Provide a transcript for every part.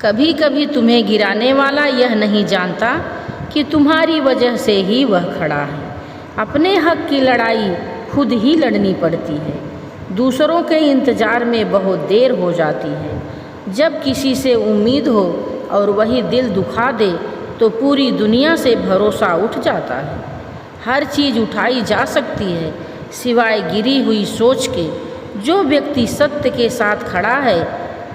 कभी कभी तुम्हें गिराने वाला यह नहीं जानता कि तुम्हारी वजह से ही वह खड़ा है। अपने हक की लड़ाई खुद ही लड़नी पड़ती है। दूसरों के इंतज़ार में बहुत देर हो जाती है। जब किसी से उम्मीद हो और वही दिल दुखा दे तो पूरी दुनिया से भरोसा उठ जाता है। हर चीज़ उठाई जा सकती है सिवाय गिरी हुई सोच के। जो व्यक्ति सत्य के साथ खड़ा है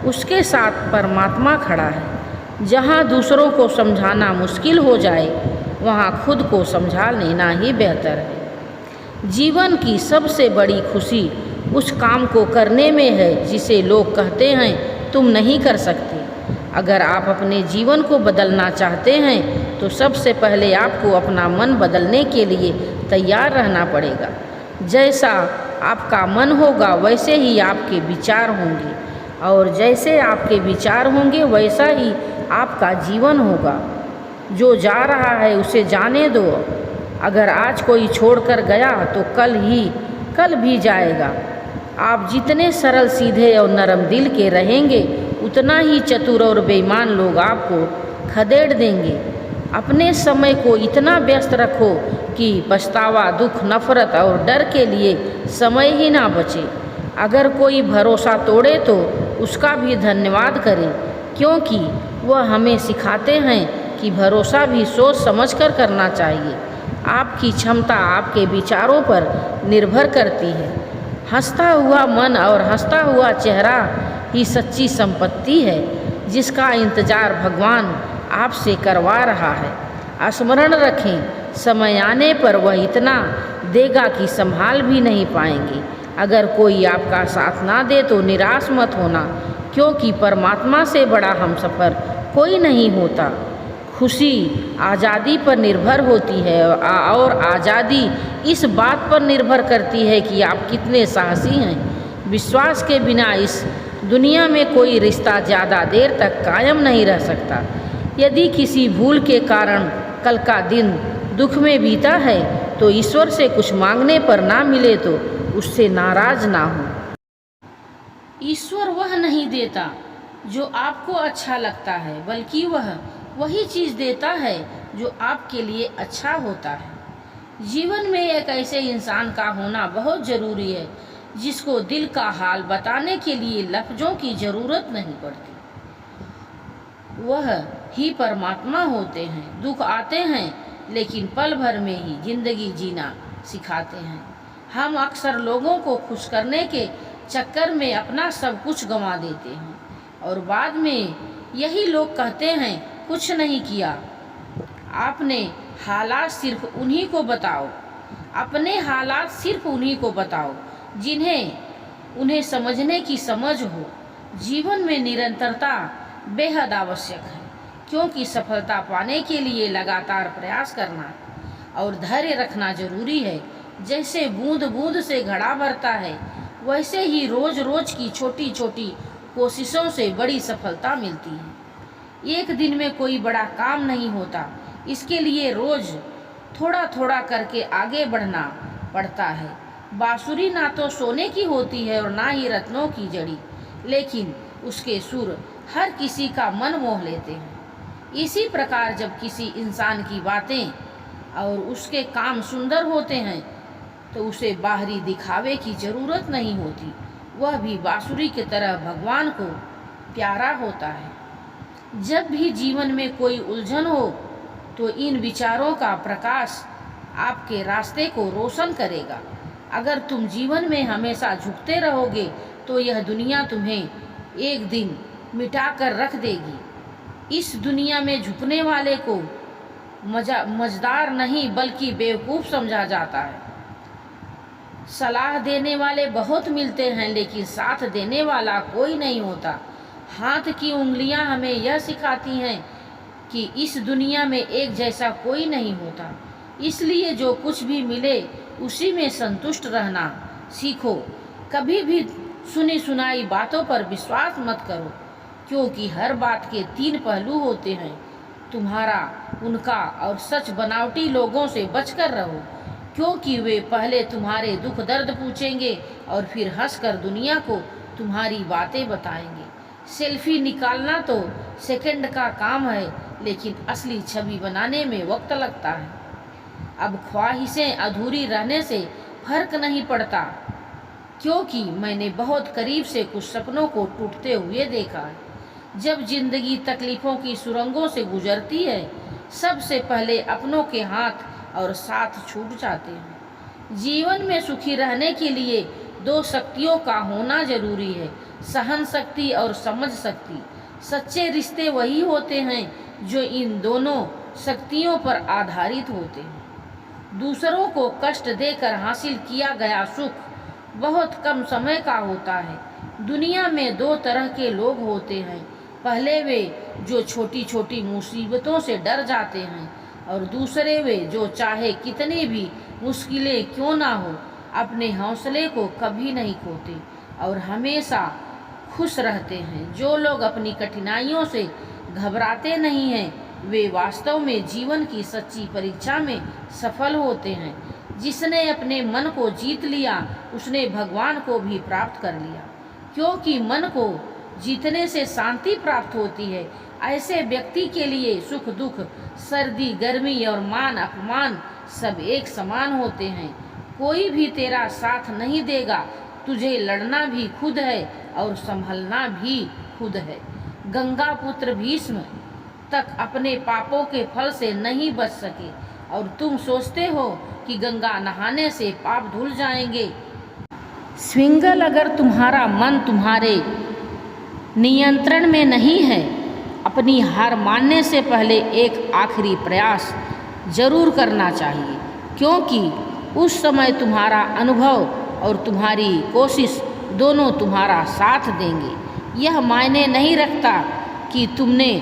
उसके साथ परमात्मा खड़ा है। जहाँ दूसरों को समझाना मुश्किल हो जाए वहाँ खुद को समझा लेना ही बेहतर है। जीवन की सबसे बड़ी खुशी उस काम को करने में है जिसे लोग कहते हैं तुम नहीं कर सकते। अगर आप अपने जीवन को बदलना चाहते हैं तो सबसे पहले आपको अपना मन बदलने के लिए तैयार रहना पड़ेगा। जैसा आपका मन होगा वैसे ही आपके विचार होंगे और जैसे आपके विचार होंगे वैसा ही आपका जीवन होगा। जो जा रहा है उसे जाने दो। अगर आज कोई छोड़कर गया तो कल भी जाएगा। आप जितने सरल सीधे और नरम दिल के रहेंगे उतना ही चतुर और बेईमान लोग आपको खदेड़ देंगे। अपने समय को इतना व्यस्त रखो कि पछतावा, दुख, नफरत और डर के लिए समय ही ना बचे। अगर कोई भरोसा तोड़े तो उसका भी धन्यवाद करें, क्योंकि वह हमें सिखाते हैं कि भरोसा भी सोच समझकर करना चाहिए। आपकी क्षमता आपके विचारों पर निर्भर करती है। हंसता हुआ मन और हंसता हुआ चेहरा ही सच्ची संपत्ति है जिसका इंतजार भगवान आपसे करवा रहा है। स्मरण रखें, समय आने पर वह इतना देगा कि संभाल भी नहीं पाएंगे। अगर कोई आपका साथ ना दे तो निराश मत होना, क्योंकि परमात्मा से बड़ा हमसफर कोई नहीं होता। खुशी आज़ादी पर निर्भर होती है और आज़ादी इस बात पर निर्भर करती है कि आप कितने साहसी हैं। विश्वास के बिना इस दुनिया में कोई रिश्ता ज़्यादा देर तक कायम नहीं रह सकता। यदि किसी भूल के कारण कल का दिन दुख में बीता है तो ईश्वर से कुछ मांगने पर ना मिले तो उससे नाराज ना हो। ईश्वर वह नहीं देता जो आपको अच्छा लगता है, बल्कि वह वही चीज़ देता है जो आपके लिए अच्छा होता है। जीवन में एक ऐसे इंसान का होना बहुत ज़रूरी है जिसको दिल का हाल बताने के लिए लफ्ज़ों की ज़रूरत नहीं पड़ती। वह ही परमात्मा होते हैं। दुख आते हैं लेकिन पल भर में ही जिंदगी जीना सिखाते हैं। हम अक्सर लोगों को खुश करने के चक्कर में अपना सब कुछ गंवा देते हैं और बाद में यही लोग कहते हैं कुछ नहीं किया। आपने हालात सिर्फ उन्हीं को बताओ, अपने हालात सिर्फ उन्हीं को बताओ जिन्हें उन्हें समझने की समझ हो। जीवन में निरंतरता बेहद आवश्यक है, क्योंकि सफलता पाने के लिए लगातार प्रयास करना और धैर्य रखना जरूरी है। जैसे बूंद बूंद से घड़ा भरता है, वैसे ही रोज रोज की छोटी छोटी कोशिशों से बड़ी सफलता मिलती है। एक दिन में कोई बड़ा काम नहीं होता, इसके लिए रोज थोड़ा थोड़ा करके आगे बढ़ना पड़ता है। बांसुरी ना तो सोने की होती है और ना ही रत्नों की जड़ी, लेकिन उसके सुर हर किसी का मन मोह लेते हैं। इसी प्रकार जब किसी इंसान की बातें और उसके काम सुंदर होते हैं तो उसे बाहरी दिखावे की जरूरत नहीं होती। वह भी बांसुरी की तरह भगवान को प्यारा होता है। जब भी जीवन में कोई उलझन हो तो इन विचारों का प्रकाश आपके रास्ते को रोशन करेगा। अगर तुम जीवन में हमेशा झुकते रहोगे तो यह दुनिया तुम्हें एक दिन मिटा कर रख देगी। इस दुनिया में झुकने वाले को मजदार नहीं बल्कि बेवकूफ़ समझा जाता है। सलाह देने वाले बहुत मिलते हैं लेकिन साथ देने वाला कोई नहीं होता। हाथ की उंगलियां हमें यह सिखाती हैं कि इस दुनिया में एक जैसा कोई नहीं होता। इसलिए जो कुछ भी मिले उसी में संतुष्ट रहना सीखो। कभी भी सुनी सुनाई बातों पर विश्वास मत करो, क्योंकि हर बात के 3 पहलू होते हैं। तुम्हारा, उनका और सच बनावटी लोगों से बचकर रहो, क्योंकि वे पहले तुम्हारे दुख दर्द पूछेंगे और फिर हंसकर दुनिया को तुम्हारी बातें बताएंगे। सेल्फी निकालना तो सेकंड का काम है, लेकिन असली छवि बनाने में वक्त लगता है। अब ख्वाहिशें अधूरी रहने से फर्क नहीं पड़ता, क्योंकि मैंने बहुत करीब से कुछ सपनों को टूटते हुए देखा है। जब जिंदगी तकलीफ़ों की सुरंगों से गुजरती है, सबसे पहले अपनों के हाथ और साथ छूट जाते हैं। जीवन में सुखी रहने के लिए दो शक्तियों का होना जरूरी है, सहन शक्ति और समझ शक्ति। सच्चे रिश्ते वही होते हैं जो इन दोनों शक्तियों पर आधारित होते हैं। दूसरों को कष्ट देकर हासिल किया गया सुख बहुत कम समय का होता है। दुनिया में दो तरह के लोग होते हैं, पहले वे जो छोटी छोटी मुसीबतों से डर जाते हैं, और दूसरे वे जो चाहे कितनी भी मुश्किलें क्यों ना हो अपने हौसले को कभी नहीं खोते और हमेशा खुश रहते हैं। जो लोग अपनी कठिनाइयों से घबराते नहीं हैं, वे वास्तव में जीवन की सच्ची परीक्षा में सफल होते हैं। जिसने अपने मन को जीत लिया, उसने भगवान को भी प्राप्त कर लिया, क्योंकि मन को जीतने से शांति प्राप्त होती है। ऐसे व्यक्ति के लिए सुख दुख, सर्दी गर्मी और मान अपमान सब एक समान होते हैं। कोई भी तेरा साथ नहीं देगा, तुझे लड़ना भी खुद है और संभलना भी खुद है। गंगा पुत्र भीष्म तक अपने पापों के फल से नहीं बच सके, और तुम सोचते हो कि गंगा नहाने से पाप धुल जाएंगे। स्विंगल, अगर तुम्हारा मन तुम्हारे नियंत्रण में नहीं है, अपनी हार मानने से पहले एक आखिरी प्रयास जरूर करना चाहिए, क्योंकि उस समय तुम्हारा अनुभव और तुम्हारी कोशिश दोनों तुम्हारा साथ देंगे। यह मायने नहीं रखता कि तुमने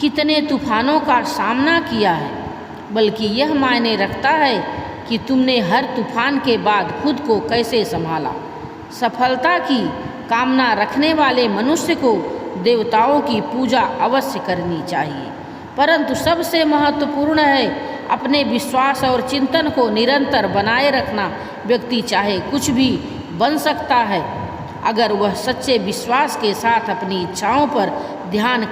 कितने तूफानों का सामना किया है, बल्कि यह मायने रखता है कि तुमने हर तूफान के बाद खुद को कैसे संभाला। सफलता की कामना रखने वाले मनुष्य को देवताओं की पूजा अवश्य करनी चाहिए, परंतु सबसे महत्वपूर्ण है अपने विश्वास और चिंतन को निरंतर बनाए रखना। व्यक्ति चाहे कुछ भी बन सकता है, अगर वह सच्चे विश्वास के साथ अपनी इच्छाओं पर ध्यान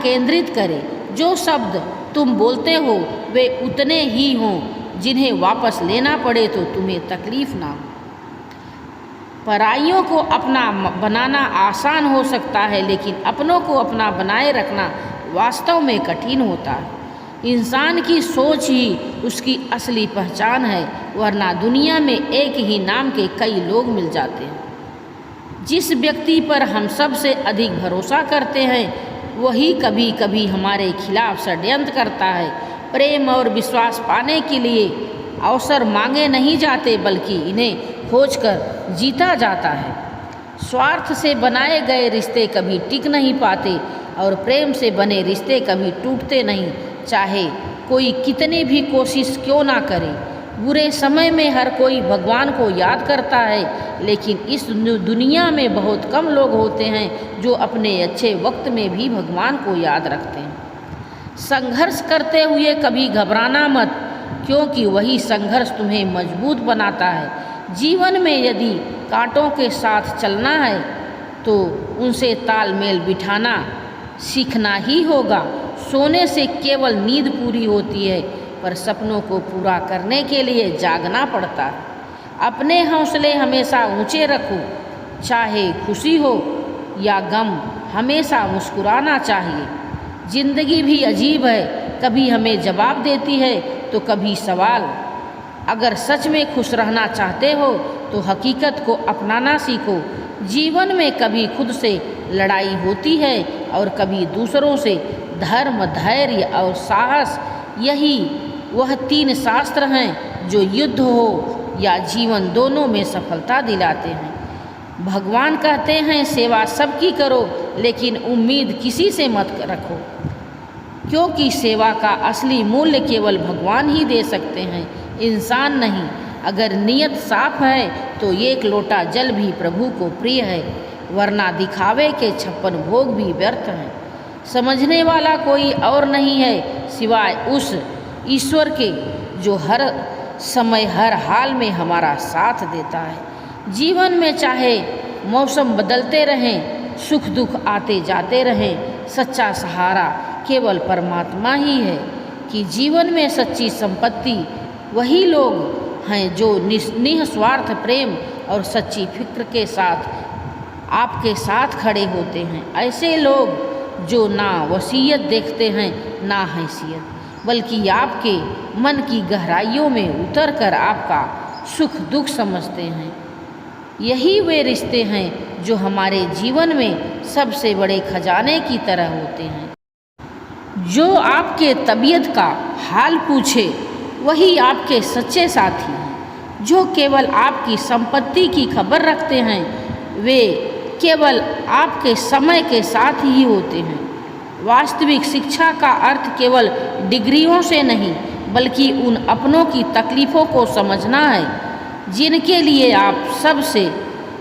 केंद्रित करे। जो शब्द तुम बोलते हो वे उतने ही हों, जिन्हें वापस लेना पड़े तो तुम्हें तकलीफ ना हो। पराइयों को अपना बनाना आसान हो सकता है, लेकिन अपनों को अपना बनाए रखना वास्तव में कठिन होता है। इंसान की सोच ही उसकी असली पहचान है, वरना दुनिया में एक ही नाम के कई लोग मिल जाते हैं। जिस व्यक्ति पर हम सबसे अधिक भरोसा करते हैं, वही कभी कभी हमारे खिलाफ षड्यंत्र करता है। प्रेम और विश्वास पाने के लिए अवसर मांगे नहीं जाते, बल्कि इन्हें खोजकर जीता जाता है। स्वार्थ से बनाए गए रिश्ते कभी टिक नहीं पाते, और प्रेम से बने रिश्ते कभी टूटते नहीं, चाहे कोई कितनी भी कोशिश क्यों ना करे। बुरे समय में हर कोई भगवान को याद करता है, लेकिन इस दुनिया में बहुत कम लोग होते हैं जो अपने अच्छे वक्त में भी भगवान को याद रखते हैं। संघर्ष करते हुए कभी घबराना मत, क्योंकि वही संघर्ष तुम्हें मजबूत बनाता है। जीवन में यदि कांटों के साथ चलना है तो उनसे तालमेल बिठाना सीखना ही होगा। सोने से केवल नींद पूरी होती है, पर सपनों को पूरा करने के लिए जागना पड़ता है। अपने हौसले हमेशा ऊंचे रखो, चाहे खुशी हो या गम, हमेशा मुस्कुराना चाहिए। जिंदगी भी अजीब है, कभी हमें जवाब देती है तो कभी सवाल। अगर सच में खुश रहना चाहते हो तो हकीकत को अपनाना सीखो। जीवन में कभी खुद से लड़ाई होती है और कभी दूसरों से। धर्म, धैर्य और साहस, यही वह 3 शास्त्र हैं जो युद्ध हो या जीवन दोनों में सफलता दिलाते हैं। भगवान कहते हैं सेवा सबकी करो, लेकिन उम्मीद किसी से मत रखो, क्योंकि सेवा का असली मूल्य केवल भगवान ही दे सकते हैं, इंसान नहीं। अगर नीयत साफ है तो 1 लोटा जल भी प्रभु को प्रिय है, वरना दिखावे के 56 भोग भी व्यर्थ हैं। समझने वाला कोई और नहीं है सिवाय उस ईश्वर के जो हर समय हर हाल में हमारा साथ देता है। जीवन में चाहे मौसम बदलते रहें, सुख दुख आते जाते रहें। सच्चा सहारा केवल परमात्मा ही है कि जीवन में सच्ची संपत्ति वही लोग हैं जो निस्वार्थ प्रेम और सच्ची फिक्र के साथ आपके साथ खड़े होते हैं। ऐसे लोग जो ना वसीयत देखते हैं ना हैसियत, बल्कि आपके मन की गहराइयों में उतरकर आपका सुख दुख समझते हैं। यही वे रिश्ते हैं जो हमारे जीवन में सबसे बड़े खजाने की तरह होते हैं। जो आपके तबीयत का हाल पूछे वही आपके सच्चे साथी हैं। जो केवल आपकी संपत्ति की खबर रखते हैं वे केवल आपके समय के साथ ही होते हैं। वास्तविक शिक्षा का अर्थ केवल डिग्रियों से नहीं बल्कि उन अपनों की तकलीफ़ों को समझना है जिनके लिए आप सबसे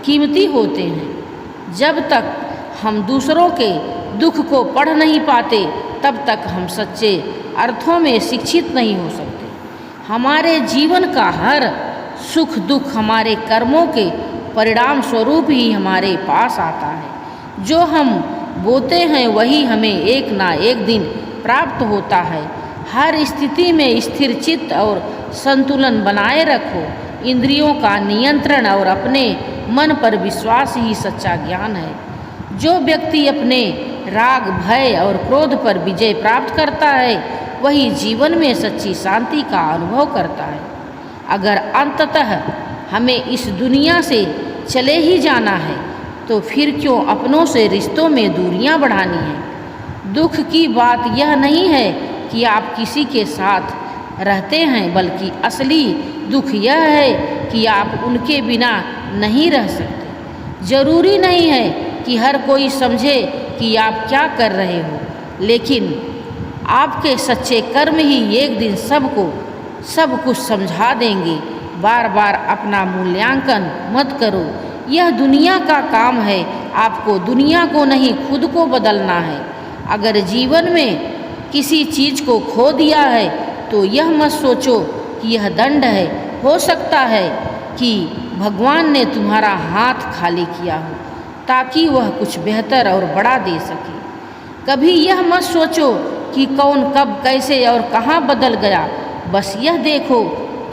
कीमती होते हैं। जब तक हम दूसरों के दुख को पढ़ नहीं पाते तब तक हम सच्चे अर्थों में शिक्षित नहीं हो सकते। हमारे जीवन का हर सुख दुख हमारे कर्मों के परिणाम स्वरूप ही हमारे पास आता है। जो हम बोते हैं वही हमें एक ना एक दिन प्राप्त होता है। हर स्थिति में स्थिर चित्त और संतुलन बनाए रखो। इंद्रियों का नियंत्रण और अपने मन पर विश्वास ही सच्चा ज्ञान है। जो व्यक्ति अपने राग भय और क्रोध पर विजय प्राप्त करता है वही जीवन में सच्ची शांति का अनुभव करता है। अगर अंततः हमें इस दुनिया से चले ही जाना है तो फिर क्यों अपनों से रिश्तों में दूरियां बढ़ानी हैं। दुख की बात यह नहीं है कि आप किसी के साथ रहते हैं बल्कि असली दुख यह है कि आप उनके बिना नहीं रह सकते। जरूरी नहीं है कि हर कोई समझे कि आप क्या कर रहे हो, लेकिन आपके सच्चे कर्म ही एक दिन सबको सब कुछ समझा देंगे। बार बार अपना मूल्यांकन मत करो। यह दुनिया का काम है। आपको दुनिया को नहीं खुद को बदलना है। अगर जीवन में किसी चीज़ को खो दिया है तो यह मत सोचो कि यह दंड है। हो सकता है कि भगवान ने तुम्हारा हाथ खाली किया हो ताकि वह कुछ बेहतर और बड़ा दे सके। कभी यह मत सोचो कि कौन कब कैसे और कहाँ बदल गया। बस यह देखो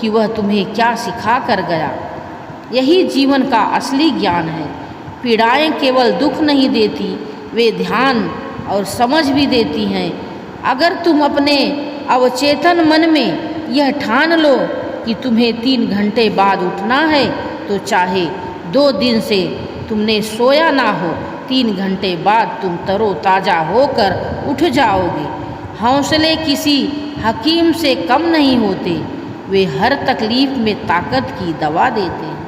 कि वह तुम्हें क्या सिखा कर गया। यही जीवन का असली ज्ञान है। पीड़ाएं केवल दुख नहीं देती, वे ध्यान और समझ भी देती हैं। अगर तुम अपने अवचेतन मन में यह ठान लो कि तुम्हें 3 घंटे बाद उठना है तो चाहे 2 दिन से तुमने सोया ना हो, 3 घंटे बाद तुम तरोताज़ा होकर उठ जाओगे। हौसले किसी हकीम से कम नहीं होते, वे हर तकलीफ में ताकत की दवा देते हैं।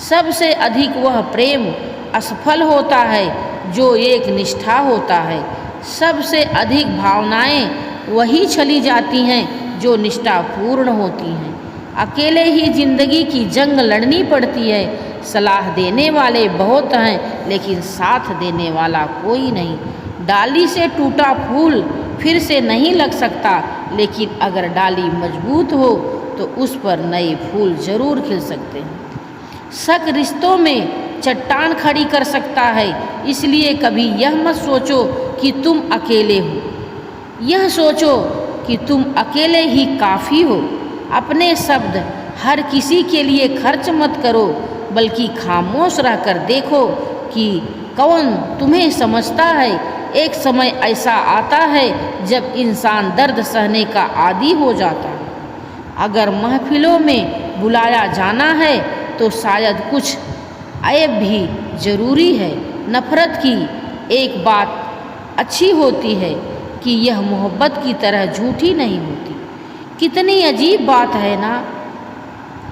सबसे अधिक वह प्रेम असफल होता है जो एक निष्ठा होता है। सबसे अधिक भावनाएं वही चली जाती हैं जो निष्ठापूर्ण होती हैं। अकेले ही जिंदगी की जंग लड़नी पड़ती है। सलाह देने वाले बहुत हैं लेकिन साथ देने वाला कोई नहीं। डाली से टूटा फूल फिर से नहीं लग सकता, लेकिन अगर डाली मजबूत हो तो उस पर नए फूल जरूर खिल सकते हैं। शक रिश्तों में चट्टान खड़ी कर सकता है, इसलिए कभी यह मत सोचो कि तुम अकेले हो। यह सोचो कि तुम अकेले ही काफ़ी हो। अपने शब्द हर किसी के लिए खर्च मत करो, बल्कि खामोश रहकर देखो कि कौन तुम्हें समझता है। एक समय ऐसा आता है जब इंसान दर्द सहने का आदी हो जाता है। अगर महफिलों में बुलाया जाना है तो शायद कुछ ऐब भी ज़रूरी है। नफ़रत की एक बात अच्छी होती है कि यह मोहब्बत की तरह झूठी नहीं होती। कितनी अजीब बात है ना।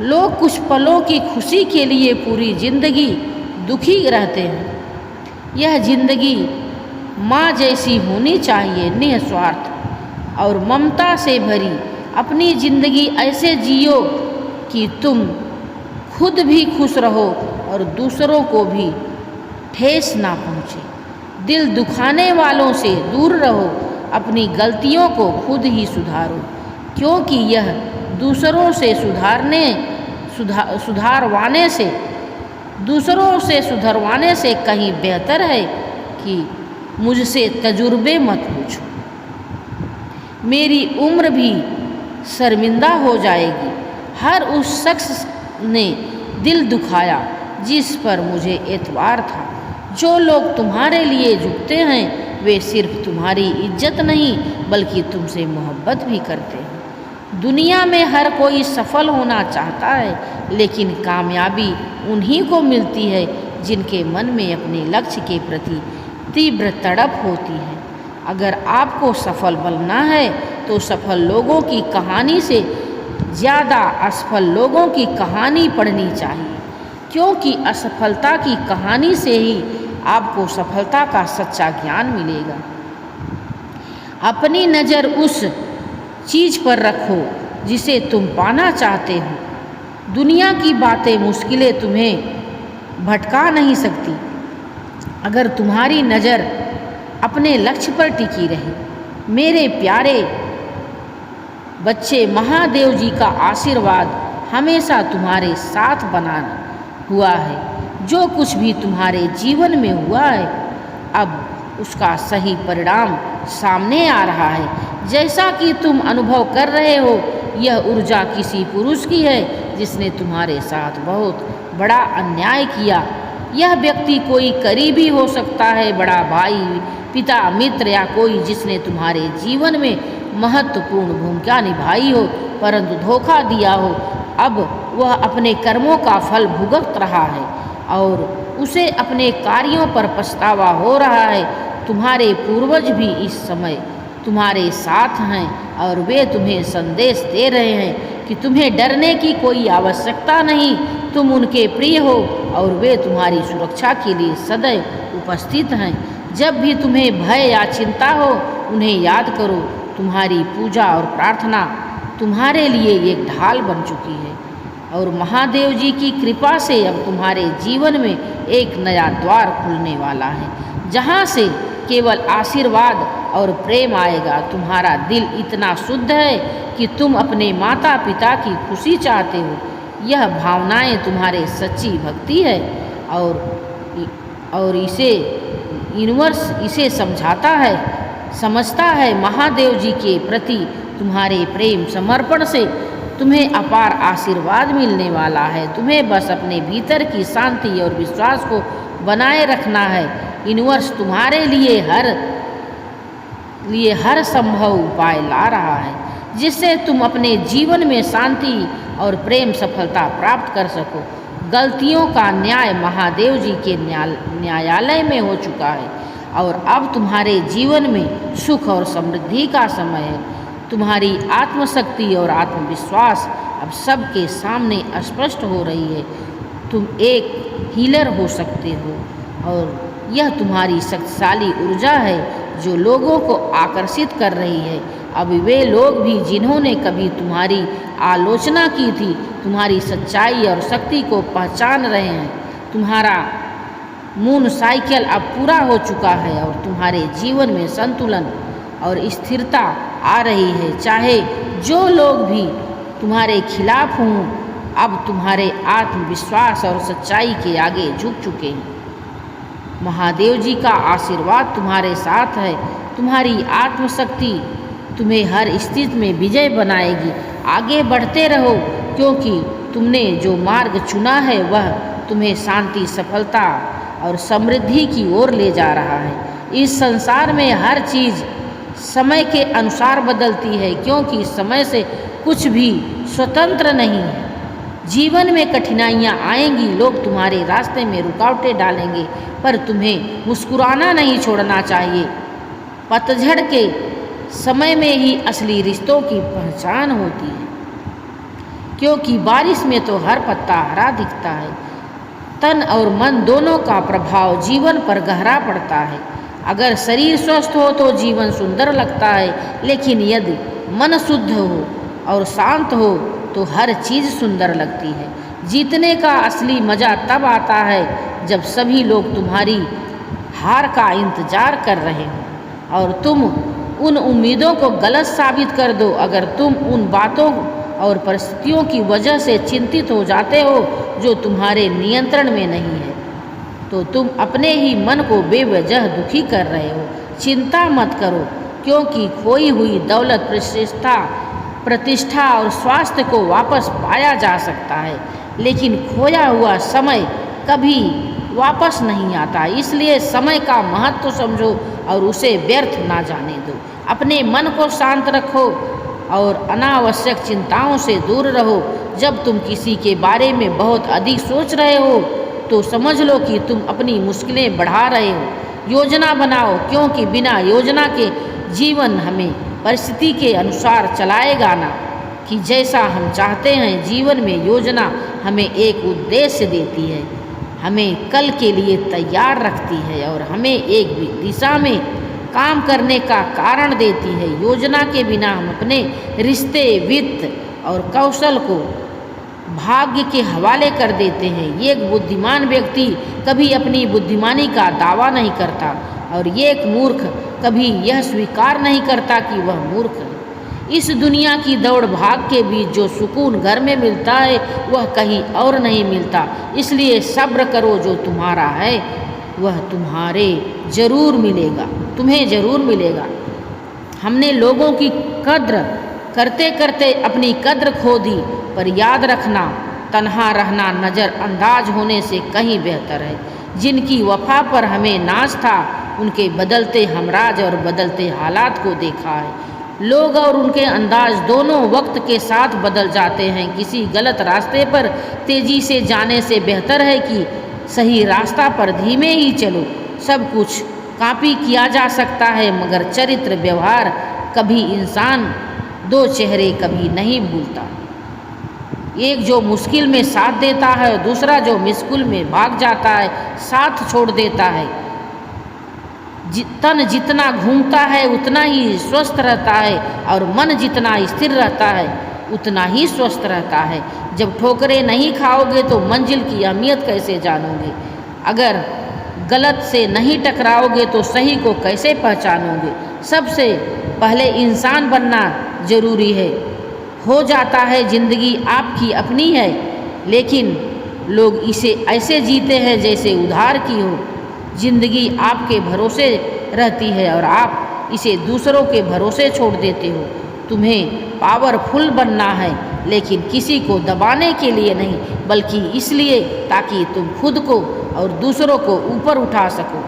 लोग कुछ पलों की खुशी के लिए पूरी ज़िंदगी दुखी रहते हैं। यह ज़िंदगी माँ जैसी होनी चाहिए, निस्वार्थ और ममता से भरी। अपनी ज़िंदगी ऐसे जियो कि तुम खुद भी खुश रहो और दूसरों को भी ठेस ना पहुँचे। दिल दुखाने वालों से दूर रहो। अपनी गलतियों को खुद ही सुधारो, क्योंकि यह दूसरों से सुधरवाने से कहीं बेहतर है। कि मुझसे तजुर्बे मत पूछो। मेरी उम्र भी शर्मिंदा हो जाएगी। हर उस शख्स ने दिल दुखाया जिस पर मुझे एतबार था। जो लोग तुम्हारे लिए झुकते हैं वे सिर्फ तुम्हारी इज्जत नहीं बल्कि तुमसे मोहब्बत भी करते हैं। दुनिया में हर कोई सफल होना चाहता है, लेकिन कामयाबी उन्हीं को मिलती है जिनके मन में अपने लक्ष्य के प्रति तीव्र तड़प होती है। अगर आपको सफल बनना है तो सफल लोगों की कहानी से ज़्यादा असफल लोगों की कहानी पढ़नी चाहिए, क्योंकि असफलता की कहानी से ही आपको सफलता का सच्चा ज्ञान मिलेगा। अपनी नज़र उस चीज़ पर रखो जिसे तुम पाना चाहते हो। दुनिया की बातें, मुश्किलें तुम्हें भटका नहीं सकती अगर तुम्हारी नज़र अपने लक्ष्य पर टिकी रहे। मेरे प्यारे बच्चे, महादेव जी का आशीर्वाद हमेशा तुम्हारे साथ बना हुआ है। जो कुछ भी तुम्हारे जीवन में हुआ है अब उसका सही परिणाम सामने आ रहा है। जैसा कि तुम अनुभव कर रहे हो, यह ऊर्जा किसी पुरुष की है जिसने तुम्हारे साथ बहुत बड़ा अन्याय किया। यह व्यक्ति कोई करीबी हो सकता है, बड़ा भाई, पिता, मित्र या कोई जिसने तुम्हारे जीवन में महत्वपूर्ण भूमिका निभाई हो परंतु धोखा दिया हो। अब वह अपने कर्मों का फल भुगत रहा है और उसे अपने कार्यों पर पछतावा हो रहा है। तुम्हारे पूर्वज भी इस समय तुम्हारे साथ हैं और वे तुम्हें संदेश दे रहे हैं कि तुम्हें डरने की कोई आवश्यकता नहीं। तुम उनके प्रिय हो और वे तुम्हारी सुरक्षा के लिए सदैव उपस्थित हैं। जब भी तुम्हें भय या चिंता हो उन्हें याद करो। तुम्हारी पूजा और प्रार्थना तुम्हारे लिए एक ढाल बन चुकी है और महादेव जी की कृपा से अब तुम्हारे जीवन में एक नया द्वार खुलने वाला है, जहाँ से केवल आशीर्वाद और प्रेम आएगा। तुम्हारा दिल इतना शुद्ध है कि तुम अपने माता पिता की खुशी चाहते हो। यह भावनाएं तुम्हारे सच्ची भक्ति है और इसे यूनिवर्स इसे समझता है। महादेव जी के प्रति तुम्हारे प्रेम समर्पण से तुम्हें अपार आशीर्वाद मिलने वाला है। तुम्हें बस अपने भीतर की शांति और विश्वास को बनाए रखना है। यूनिवर्स तुम्हारे लिए हर संभव उपाय ला रहा है जिससे तुम अपने जीवन में शांति और प्रेम सफलता प्राप्त कर सको। गलतियों का न्याय महादेव जी के न्यायालय में हो चुका है और अब तुम्हारे जीवन में सुख और समृद्धि का समय है। तुम्हारी आत्मशक्ति और आत्मविश्वास अब सबके सामने स्पष्ट हो रही है। तुम एक हीलर हो सकते हो और यह तुम्हारी शक्तिशाली ऊर्जा है जो लोगों को आकर्षित कर रही है। अब वे लोग भी जिन्होंने कभी तुम्हारी आलोचना की थी तुम्हारी सच्चाई और शक्ति को पहचान रहे हैं। तुम्हारा मून साइकिल अब पूरा हो चुका है और तुम्हारे जीवन में संतुलन और स्थिरता आ रही है। चाहे जो लोग भी तुम्हारे खिलाफ हों, अब तुम्हारे आत्मविश्वास और सच्चाई के आगे झुक चुके हैं। महादेव जी का आशीर्वाद तुम्हारे साथ है। तुम्हारी आत्मशक्ति तुम्हें हर स्थिति में विजय बनाएगी। आगे बढ़ते रहो क्योंकि तुमने जो मार्ग चुना है वह तुम्हें शांति, सफलता और समृद्धि की ओर ले जा रहा है। इस संसार में हर चीज़ समय के अनुसार बदलती है क्योंकि समय से कुछ भी स्वतंत्र नहीं है। जीवन में कठिनाइयाँ आएंगी, लोग तुम्हारे रास्ते में रुकावटें डालेंगे, पर तुम्हें मुस्कुराना नहीं छोड़ना चाहिए। पतझड़ के समय में ही असली रिश्तों की पहचान होती है क्योंकि बारिश में तो हर पत्ता हरा दिखता है। तन और मन दोनों का प्रभाव जीवन पर गहरा पड़ता है। अगर शरीर स्वस्थ हो तो जीवन सुंदर लगता है, लेकिन यदि मन शुद्ध हो और शांत हो तो हर चीज़ सुंदर लगती है। जीतने का असली मज़ा तब आता है जब सभी लोग तुम्हारी हार का इंतज़ार कर रहे हों और तुम उन उम्मीदों को गलत साबित कर दो। अगर तुम उन बातों और परिस्थितियों की वजह से चिंतित हो जाते हो जो तुम्हारे नियंत्रण में नहीं है तो तुम अपने ही मन को बेवजह दुखी कर रहे हो। चिंता मत करो, क्योंकि खोई हुई दौलत, प्रतिष्ठा और स्वास्थ्य को वापस पाया जा सकता है, लेकिन खोया हुआ समय कभी वापस नहीं आता। इसलिए समय का महत्व समझो और उसे व्यर्थ ना जाने दो। अपने मन को शांत रखो और अनावश्यक चिंताओं से दूर रहो। जब तुम किसी के बारे में बहुत अधिक सोच रहे हो तो समझ लो कि तुम अपनी मुश्किलें बढ़ा रहे हो। योजना बनाओ, क्योंकि बिना योजना के जीवन हमें परिस्थिति के अनुसार चलाएगा ना कि जैसा हम चाहते हैं। जीवन में योजना हमें एक उद्देश्य देती है, हमें कल के लिए तैयार रखती है और हमें एक दिशा में काम करने का कारण देती है। योजना के बिना हम अपने रिश्ते, वित्त और कौशल को भाग्य के हवाले कर देते हैं। एक बुद्धिमान व्यक्ति कभी अपनी बुद्धिमानी का दावा नहीं करता और एक मूर्ख कभी यह स्वीकार नहीं करता कि वह मूर्ख है। इस दुनिया की दौड़ भाग के बीच जो सुकून घर में मिलता है वह कहीं और नहीं मिलता। इसलिए सब्र करो, जो तुम्हारा है वह तुम्हें ज़रूर मिलेगा। हमने लोगों की कद्र करते करते अपनी कद्र खो दी, पर याद रखना, तन्हा रहना नज़रअंदाज होने से कहीं बेहतर है। जिनकी वफा पर हमें नाज था, उनके बदलते हमराज और बदलते हालात को देखा है। लोग और उनके अंदाज दोनों वक्त के साथ बदल जाते हैं। किसी गलत रास्ते पर तेज़ी से जाने से बेहतर है कि सही रास्ता पर धीमे ही चलो। सब कुछ कॉपी किया जा सकता है, मगर चरित्र, व्यवहार कभी इंसान दो चेहरे कभी नहीं भूलता। एक जो मुश्किल में साथ देता है, दूसरा जो मुश्किल में भाग जाता है, साथ छोड़ देता है। तन जितना घूमता है उतना ही स्वस्थ रहता है और मन जितना स्थिर रहता है उतना ही स्वस्थ रहता है। जब ठोकरें नहीं खाओगे तो मंजिल की अहमियत कैसे जानोगे? अगर गलत से नहीं टकराओगे तो सही को कैसे पहचानोगे? सबसे पहले इंसान बनना जरूरी है। हो जाता है ज़िंदगी आपकी अपनी है, लेकिन लोग इसे ऐसे जीते हैं जैसे उधार की हो। ज़िंदगी आपके भरोसे रहती है और आप इसे दूसरों के भरोसे छोड़ देते हो। तुम्हें पावरफुल बनना है, लेकिन किसी को दबाने के लिए नहीं, बल्कि इसलिए ताकि तुम खुद को और दूसरों को ऊपर उठा सको।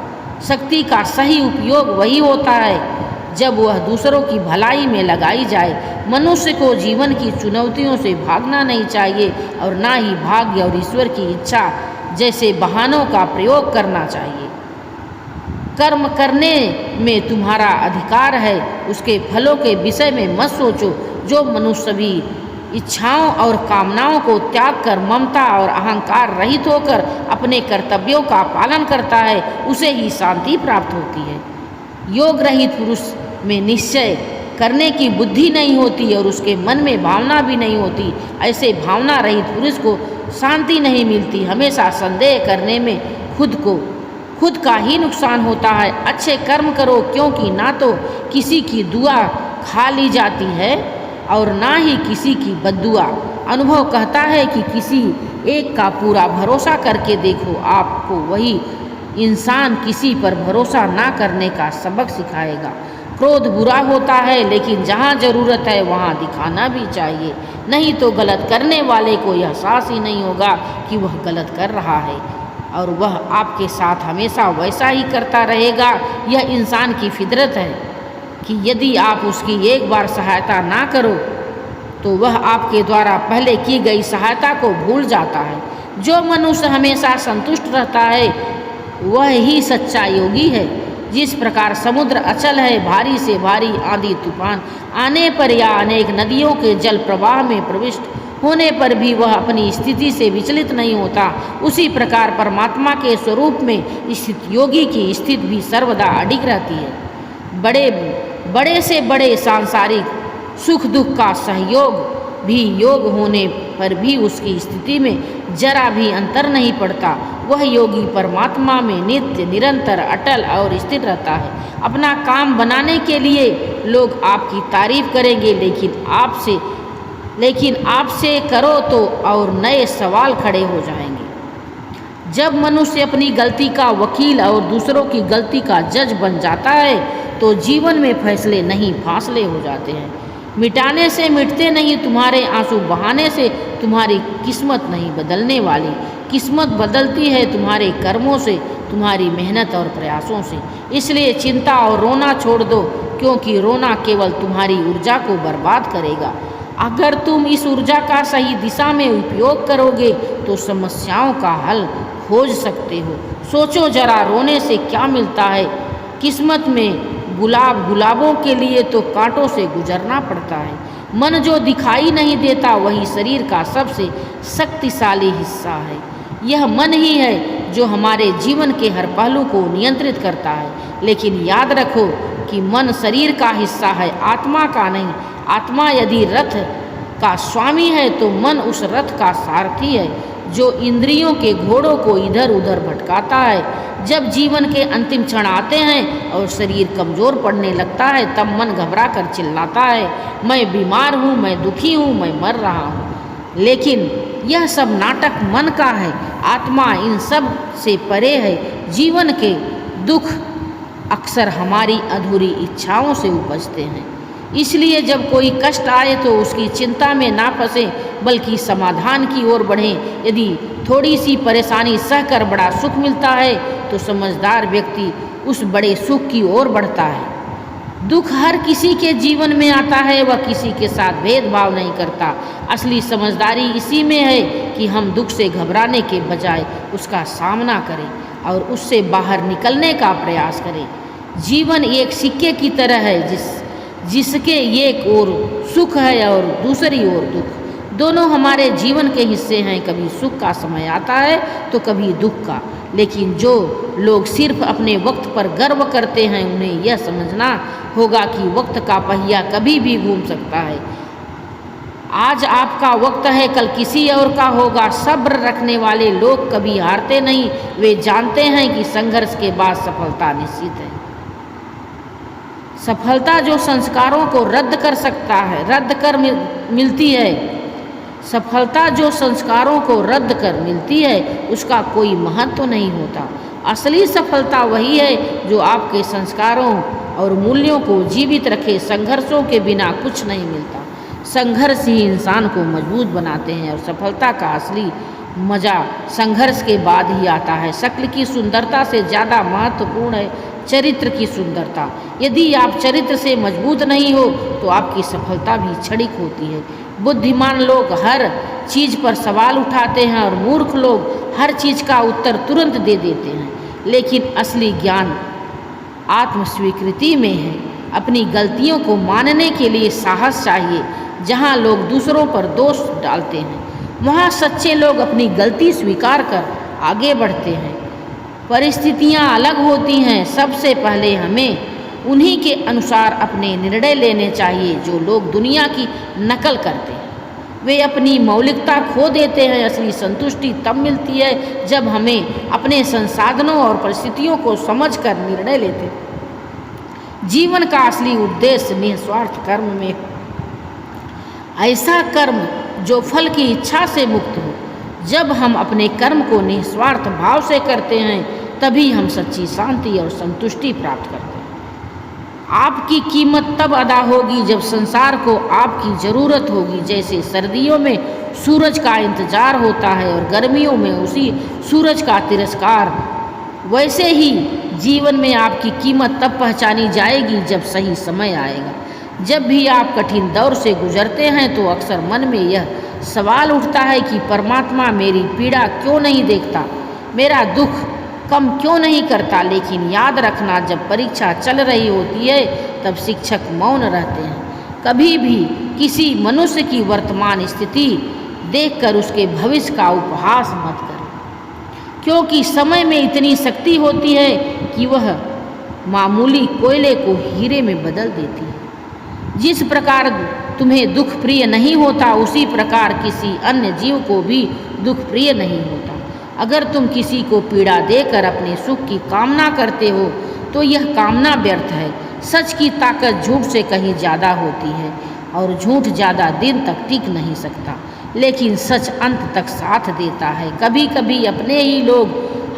शक्ति का सही उपयोग वही होता है जब वह दूसरों की भलाई में लगाई जाए। मनुष्य को जीवन की चुनौतियों से भागना नहीं चाहिए और ना ही भाग्य और ईश्वर की इच्छा जैसे बहानों का प्रयोग करना चाहिए। कर्म करने में तुम्हारा अधिकार है, उसके फलों के विषय में मत सोचो। जो मनुष्य भी इच्छाओं और कामनाओं को त्याग कर ममता और अहंकार रहित होकर अपने कर्तव्यों का पालन करता है, उसे ही शांति प्राप्त होती है। योग रहित पुरुष में निश्चय करने की बुद्धि नहीं होती और उसके मन में भावना भी नहीं होती। ऐसे भावना रहित पुरुष को शांति नहीं मिलती। हमेशा संदेह करने में खुद का ही नुकसान होता है। अच्छे कर्म करो, क्योंकि ना तो किसी की दुआ खा ली जाती है और ना ही किसी की बद्दुआ। अनुभव कहता है कि किसी एक का पूरा भरोसा करके देखो, आपको वही इंसान किसी पर भरोसा ना करने का सबक सिखाएगा। क्रोध बुरा होता है, लेकिन जहाँ ज़रूरत है वहाँ दिखाना भी चाहिए, नहीं तो गलत करने वाले को यह एहसास ही नहीं होगा कि वह गलत कर रहा है और वह आपके साथ हमेशा वैसा ही करता रहेगा। यह इंसान की फितरत है कि यदि आप उसकी एक बार सहायता ना करो तो वह आपके द्वारा पहले की गई सहायता को भूल जाता है। जो मनुष्य हमेशा संतुष्ट रहता है वह ही सच्चा योगी है। जिस प्रकार समुद्र अचल है, भारी से भारी आंधी तूफान आने पर या अनेक नदियों के जल प्रवाह में प्रविष्ट होने पर भी वह अपनी स्थिति से विचलित नहीं होता, उसी प्रकार परमात्मा के स्वरूप में स्थित योगी की स्थिति भी सर्वदा अडिग रहती है। बड़े से बड़े सांसारिक सुख दुख का सहयोग भी योग होने पर भी उसकी स्थिति में जरा भी अंतर नहीं पड़ता। वह योगी परमात्मा में नित्य निरंतर अटल और स्थिर रहता है। अपना काम बनाने के लिए लोग आपकी तारीफ करेंगे, लेकिन आपसे करो तो और नए सवाल खड़े हो जाएंगे। जब मनुष्य अपनी गलती का वकील और दूसरों की गलती का जज बन जाता है तो जीवन में फैसले नहीं फासले हो जाते हैं। मिटाने से मिटते नहीं तुम्हारे आंसू, बहाने से तुम्हारी किस्मत नहीं बदलने वाली। किस्मत बदलती है तुम्हारे कर्मों से, तुम्हारी मेहनत और प्रयासों से। इसलिए चिंता और रोना छोड़ दो, क्योंकि रोना केवल तुम्हारी ऊर्जा को बर्बाद करेगा। अगर तुम इस ऊर्जा का सही दिशा में उपयोग करोगे तो समस्याओं का हल खोज सकते हो। सोचो जरा, रोने से क्या मिलता है? किस्मत में गुलाबों के लिए तो कांटों से गुजरना पड़ता है। मन जो दिखाई नहीं देता वही शरीर का सबसे शक्तिशाली हिस्सा है। यह मन ही है जो हमारे जीवन के हर पहलू को नियंत्रित करता है। लेकिन याद रखो कि मन शरीर का हिस्सा है, आत्मा का नहीं। आत्मा यदि रथ का स्वामी है तो मन उस रथ का सारथी है, जो इंद्रियों के घोड़ों को इधर उधर भटकाता है। जब जीवन के अंतिम क्षण आते हैं और शरीर कमज़ोर पड़ने लगता है, तब मन घबरा कर चिल्लाता है, मैं बीमार हूँ, मैं दुखी हूँ, मैं मर रहा हूँ। लेकिन यह सब नाटक मन का है। आत्मा इन सब से परे है। जीवन के दुख अक्सर हमारी अधूरी इच्छाओं से उपजते हैं। इसलिए जब कोई कष्ट आए तो उसकी चिंता में ना फंसे, बल्कि समाधान की ओर बढ़ें। यदि थोड़ी सी परेशानी सहकर बड़ा सुख मिलता है तो समझदार व्यक्ति उस बड़े सुख की ओर बढ़ता है। दुख हर किसी के जीवन में आता है, वह किसी के साथ भेदभाव नहीं करता। असली समझदारी इसी में है कि हम दुख से घबराने के बजाय उसका सामना करें और उससे बाहर निकलने का प्रयास करें। जीवन एक सिक्के की तरह है जिसके एक ओर सुख है और दूसरी ओर दुख। दोनों हमारे जीवन के हिस्से हैं। कभी सुख का समय आता है तो कभी दुख का। लेकिन जो लोग सिर्फ अपने वक्त पर गर्व करते हैं, उन्हें यह समझना होगा कि वक्त का पहिया कभी भी घूम सकता है। आज आपका वक्त है, कल किसी और का होगा। सब्र रखने वाले लोग कभी हारते नहीं। वे जानते हैं कि संघर्ष के बाद सफलता निश्चित है। सफलता जो संस्कारों को रद्द कर सकता है, रद्द कर मिलती है। सफलता जो संस्कारों को रद्द कर मिलती है उसका कोई महत्व नहीं होता। असली सफलता वही है जो आपके संस्कारों और मूल्यों को जीवित रखे। संघर्षों के बिना कुछ नहीं मिलता। संघर्ष ही इंसान को मजबूत बनाते हैं और सफलता का असली मज़ा संघर्ष के बाद ही आता है। शक्ल की सुंदरता से ज़्यादा महत्वपूर्ण है चरित्र की सुंदरता। यदि आप चरित्र से मजबूत नहीं हो तो आपकी सफलता भी क्षणिक होती है। बुद्धिमान लोग हर चीज़ पर सवाल उठाते हैं और मूर्ख लोग हर चीज़ का उत्तर तुरंत दे देते हैं। लेकिन असली ज्ञान आत्मस्वीकृति में है। अपनी गलतियों को मानने के लिए साहस चाहिए। जहाँ लोग दूसरों पर दोष डालते हैं, वहाँ सच्चे लोग अपनी गलती स्वीकार कर आगे बढ़ते हैं। परिस्थितियाँ अलग होती हैं। सबसे पहले हमें उन्हीं के अनुसार अपने निर्णय लेने चाहिए। जो लोग दुनिया की नकल करते हैं वे अपनी मौलिकता खो देते हैं। असली संतुष्टि तब मिलती है जब हमें अपने संसाधनों और परिस्थितियों को समझकर निर्णय लेते हैं। जीवन का असली उद्देश्य निस्वार्थ कर्म में ऐसा कर्म जो फल की इच्छा से मुक्त हो। जब हम अपने कर्म को निस्वार्थ भाव से करते हैं तभी हम सच्ची शांति और संतुष्टि प्राप्त करते हैं। आपकी कीमत तब अदा होगी जब संसार को आपकी ज़रूरत होगी। जैसे सर्दियों में सूरज का इंतज़ार होता है और गर्मियों में उसी सूरज का तिरस्कार, वैसे ही जीवन में आपकी कीमत तब पहचानी जाएगी जब सही समय आएगा। जब भी आप कठिन दौर से गुजरते हैं तो अक्सर मन में यह सवाल उठता है कि परमात्मा मेरी पीड़ा क्यों नहीं देखता, मेरा दुख कम क्यों नहीं करता। लेकिन याद रखना, जब परीक्षा चल रही होती है तब शिक्षक मौन रहते हैं। कभी भी किसी मनुष्य की वर्तमान स्थिति देखकर उसके भविष्य का उपहास मत करें, क्योंकि समय में इतनी शक्ति होती है कि वह मामूली कोयले को हीरे में बदल देती है। जिस प्रकार तुम्हें दुख प्रिय नहीं होता, उसी प्रकार किसी अन्य जीव को भी दुख प्रिय नहीं होता। अगर तुम किसी को पीड़ा देकर अपने सुख की कामना करते हो तो यह कामना व्यर्थ है। सच की ताकत झूठ से कहीं ज़्यादा होती है और झूठ ज़्यादा दिन तक टिक नहीं सकता। लेकिन सच अंत तक साथ देता है। कभी कभी अपने ही लोग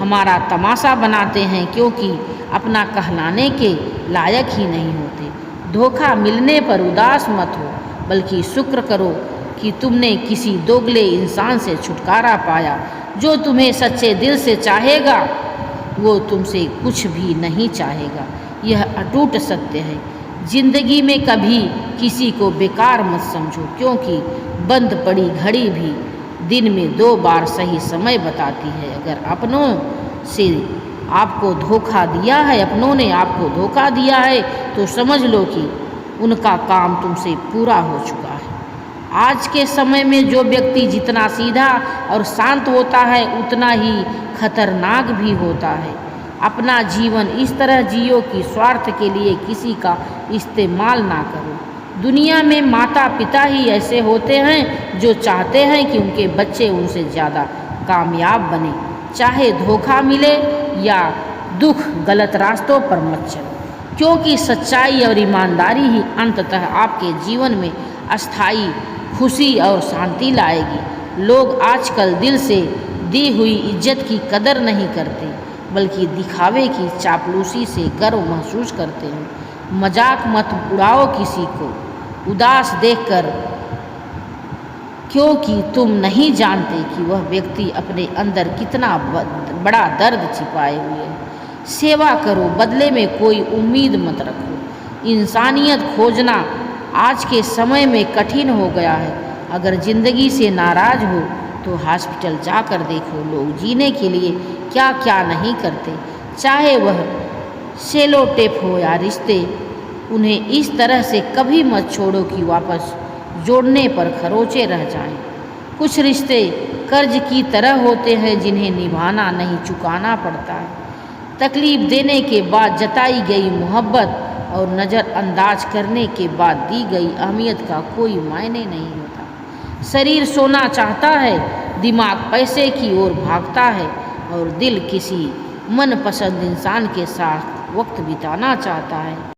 हमारा तमाशा बनाते हैं, क्योंकि अपना कहलाने के लायक ही नहीं होते। धोखा मिलने पर उदास मत हो, बल्कि शुक्र करो कि तुमने किसी दोगले इंसान से छुटकारा पाया। जो तुम्हें सच्चे दिल से चाहेगा वो तुमसे कुछ भी नहीं चाहेगा। यह अटूट सत्य है। जिंदगी में कभी किसी को बेकार मत समझो, क्योंकि बंद पड़ी घड़ी भी दिन में 2 बार सही समय बताती है। अगर अपनों से आपको धोखा दिया है, अपनों ने आपको धोखा दिया है, तो समझ लो कि उनका काम तुमसे पूरा हो चुका है। आज के समय में जो व्यक्ति जितना सीधा और शांत होता है, उतना ही खतरनाक भी होता है। अपना जीवन इस तरह जियो कि स्वार्थ के लिए किसी का इस्तेमाल ना करो। दुनिया में माता पिता ही ऐसे होते हैं जो चाहते हैं कि उनके बच्चे उनसे ज़्यादा कामयाब बने। चाहे धोखा मिले या दुख, गलत रास्तों पर मत चलो, क्योंकि सच्चाई और ईमानदारी ही अंततः आपके जीवन में अस्थायी खुशी और शांति लाएगी। लोग आजकल दिल से दी हुई इज्जत की कदर नहीं करते, बल्कि दिखावे की चापलूसी से गर्व महसूस करते हैं। मजाक मत उड़ाओ किसी को उदास देखकर, क्योंकि तुम नहीं जानते कि वह व्यक्ति अपने अंदर कितना बड़ा दर्द छिपाए हुए है। सेवा करो, बदले में कोई उम्मीद मत रखो। इंसानियत खोजना आज के समय में कठिन हो गया है। अगर ज़िंदगी से नाराज़ हो तो हॉस्पिटल जाकर देखो। लोग जीने के लिए क्या क्या नहीं करते, चाहे वह सेलो टेप हो या रिश्ते। उन्हें इस तरह से कभी मत छोड़ो कि वापस जोड़ने पर खरोचे रह जाएं। कुछ रिश्ते कर्ज की तरह होते हैं, जिन्हें निभाना नहीं चुकाना पड़ता है। तकलीफ देने के बाद जताई गई मोहब्बत और नज़रअंदाज करने के बाद दी गई अहमियत का कोई मायने नहीं होता। शरीर सोना चाहता है, दिमाग पैसे की ओर भागता है और दिल किसी मनपसंद इंसान के साथ वक्त बिताना चाहता है।